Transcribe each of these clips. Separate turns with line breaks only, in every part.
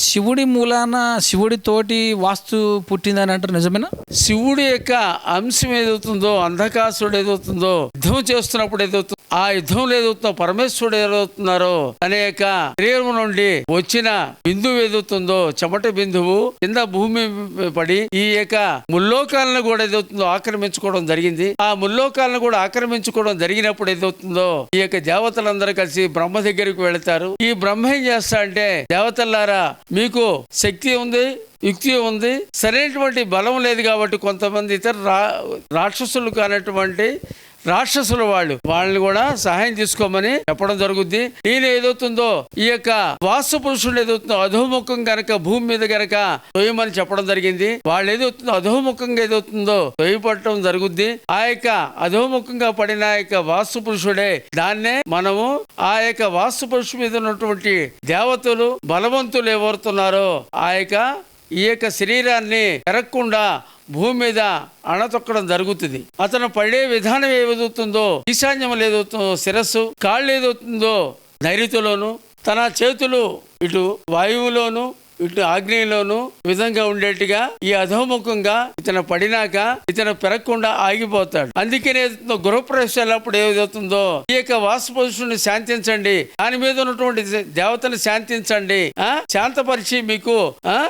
శివుడి మూలాన శివుడి తోటి వాస్తు పుట్టిందని అంటారు, నిజమేనా?
శివుడి యొక్క అంశం ఏదవుతుందో, అంధకాసుడు ఏదవుతుందో, యుద్ధం చేస్తున్నప్పుడు ఏదవుతుందో, ఆ యుద్ధంలో ఏదవుతుందో పరమేశ్వరుడు ఏదవుతున్నారో అనేక శరీరం నుండి వచ్చిన బిందువు ఏదవుతుందో, చెమట బిందువు కింద భూమి పడి ఈ యొక్క ముల్లోకాలను కూడా ఏదవుతుందో ఆక్రమించుకోవడం జరిగింది. ఆ ముల్లోకాలను కూడా ఆక్రమించుకోవడం జరిగినప్పుడు ఏదవుతుందో ఈ యొక్క దేవతలందరూ కలిసి బ్రహ్మ దగ్గరికి వెళతారు. ఈ బ్రహ్మ ఏం చేస్తా అంటే, దేవతల్లారా మీకు శక్తి ఉంది, యుక్తి ఉంది, సరైనటువంటి బలం లేదు కాబట్టి కొంతమంది ఇతర రాక్షసులు కానటువంటి రాక్షసుల వాళ్ళని కూడా సహాయం తీసుకోమని చెప్పడం జరుగుద్ది. నేను ఏదవుతుందో ఈ యొక్క వాస్తు పురుషుడు ఏదవుతుందో అధోముఖం గనక భూమి మీద గనక తొయ్యమని చెప్పడం జరిగింది. వాళ్ళు ఏదవుతుందో అధోముఖంగా ఏదవుతుందో తొయ్యపడటం జరుగుద్ది. ఆ యొక్క అధోముఖంగా పడిన యొక్క వాస్తు పురుషుడే, దాన్నే మనము ఆ యొక్క వాస్తు పురుషుడు మీద ఉన్నటువంటి దేవతలు బలవంతులు ఎవరుతున్నారో ఈ యొక్క శరీరాన్ని పెరగకుండా భూమి మీద అణతొక్కడం జరుగుతుంది. అతను పడే విధానం ఏదవుతుందో, ఈశాన్యం ఏదవుతుందో శిరస్సు, కాళ్ళు ఏదవుతుందో నైరుతిలోను, తన చేతులు ఇటు వాయువులోను ఇటు ఆగ్నేయంలోను విధంగా ఉండేట్టుగా ఈ అధోముఖంగా ఇతను పడినాక ఇతను పెరగకుండా ఆగిపోతాడు. అందుకనే గృహప్రవేశాలప్పుడు ఏదవుతుందో ఈ యొక్క వాస్తుపురుషుని శాంతించండి, దాని మీద ఉన్నటువంటి దేవతను శాంతించండి, శాంతపరిచి మీకు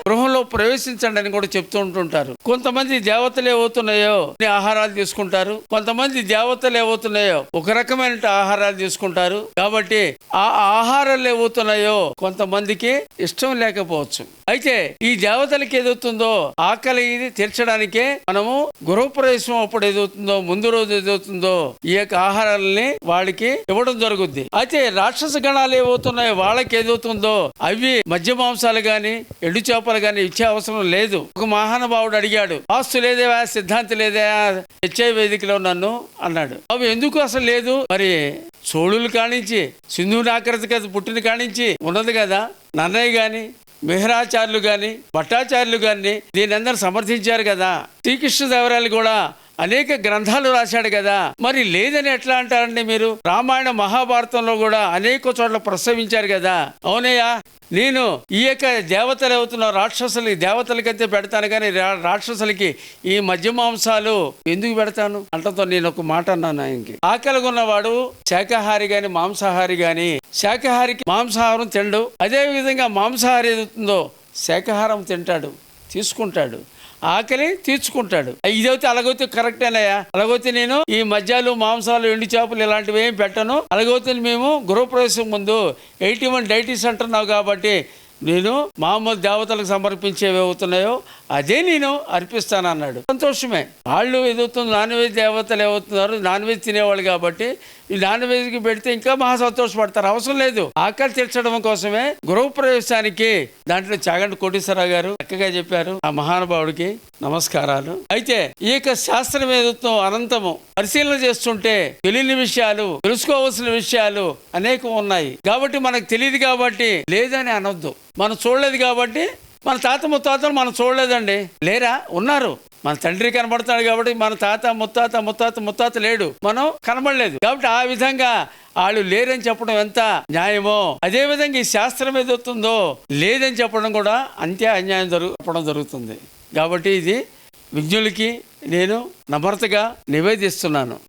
గృహంలో ప్రవేశించండి అని కూడా చెప్తూ ఉంటుంటారు. కొంతమంది దేవతలు ఏవవుతున్నాయో ఆహారాలు తీసుకుంటారు, కొంతమంది దేవతలు ఏవవుతున్నాయో ఒక రకమైన ఆహారాలు తీసుకుంటారు. కాబట్టి ఆ ఆహారాలు ఏవవుతున్నాయో కొంతమందికి ఇష్టం లేకపోవచ్చు. అయితే ఈ దేవతలకి ఏదవుతుందో ఆకలి తీర్చడానికే మనము గృహప్రవేశం అప్పుడు ఏదవుతుందో ముందు రోజు ఏదవుతుందో ఈ యొక్క ఆహారాలని వాళ్ళకి ఇవ్వడం జరుగుద్ది. అయితే రాక్షస గణాలు ఏవవుతున్నాయో వాళ్ళకి ఏదవుతుందో అవి మధ్య మాంసాలు గాని ఎండు చేపలు గాని ఇచ్చే అవసరం లేదు. ఒక మహానుభావుడు అడిగాడు, వాస్తు లేదేవా, సిద్ధాంతి లేదే హెచ్ఐ వేదికలో నన్ను అన్నాడు. అవి ఎందుకు అసలు లేదు? మరి చోళులు కానించి సింధు నాగరికత పుట్టిన కానించి ఉన్నది కదా. నన్నయ్య గాని మిహిరాచార్యులు గాని భట్టాచార్యులు గాని దీని అందరూ సమర్థించారు కదా. శ్రీకృష్ణదేవరాయలు కూడా అనేక గ్రంథాలు రాశాడు కదా. మరి లేదని ఎట్లా అంటారండి మీరు? రామాయణ మహాభారతంలో కూడా అనేక చోట్ల ప్రస్తావించారు కదా. అవునయ్యా, నేను ఈ యొక్క దేవతలు అవుతున్న రాక్షసులకి దేవతలకైతే పెడతాను కానీ రాక్షసులకి ఈ మధ్య మాంసాలు ఎందుకు పెడతాను అంటతో నేను ఒక మాట అన్నాను. ఆయనకి ఆకలిగా ఉన్నవాడు శాకాహారి గాని మాంసాహారి గాని, శాకాహారికి మాంసాహారం తినడు, అదే విధంగా మాంసాహారి ఏదవుతుందో శాకాహారం తింటాడు, తీసుకుంటాడు, ఆకలి తీర్చుకుంటాడు. ఇదైతే అలాగైతే కరెక్టేనయ్యా, అలాగైతే నేను ఈ మధ్యాలు మాంసాలు ఎండు చేపలు ఇలాంటివి ఏం పెట్టను, అలాగైతే మేము గృహప్రవేశం ముందు 81 డైటీస్ అంటున్నావు కాబట్టి నేను మామూలు దేవతలకు సమర్పించేవి అవుతున్నాయో అదే నేను అర్పిస్తాను అన్నాడు. సంతోషమే. వాళ్ళు ఏదవుతుంది నాన్ వెజ్ దేవతలు ఏమవుతున్నారు, నాన్ వెజ్ తినేవాళ్ళు కాబట్టి ఈ నాన్ వెజ్కి పెడితే ఇంకా మహా సంతోషపడతారు. అవసరం లేదు. ఆకలి తీర్చడం కోసమే గృహప్రవేశానికి దాంట్లో చాగంటి కోటేశ్వరరావు గారు చక్కగా చెప్పారు. ఆ మహానుభావుడికి నమస్కారాలు. అయితే ఈ యొక్క శాస్త్రం ఏదవుతుందో అనంతము పరిశీలన చేస్తుంటే తెలియని విషయాలు, తెలుసుకోవాల్సిన విషయాలు అనేకం ఉన్నాయి. కాబట్టి మనకు తెలియదు కాబట్టి లేదని అనొద్దు. మనం చూడలేదు కాబట్టి మన తాత ముత్తాతలు మనం చూడలేదండి, లేరా? ఉన్నారు. మన తండ్రి కనబడతాడు కాబట్టి మన తాత ముత్తాత లేడు, మనం కనబడలేదు కాబట్టి ఆ విధంగా వాళ్ళు లేరని చెప్పడం ఎంత న్యాయమో అదే విధంగా ఈ శాస్త్రం ఏదవుతుందో లేదని చెప్పడం కూడా అంతే అన్యాయం చెప్పడం జరుగుతుంది. కాబట్టి ఇది విజ్ఞులకి నేను నమ్రతగా నివేదిస్తున్నాను.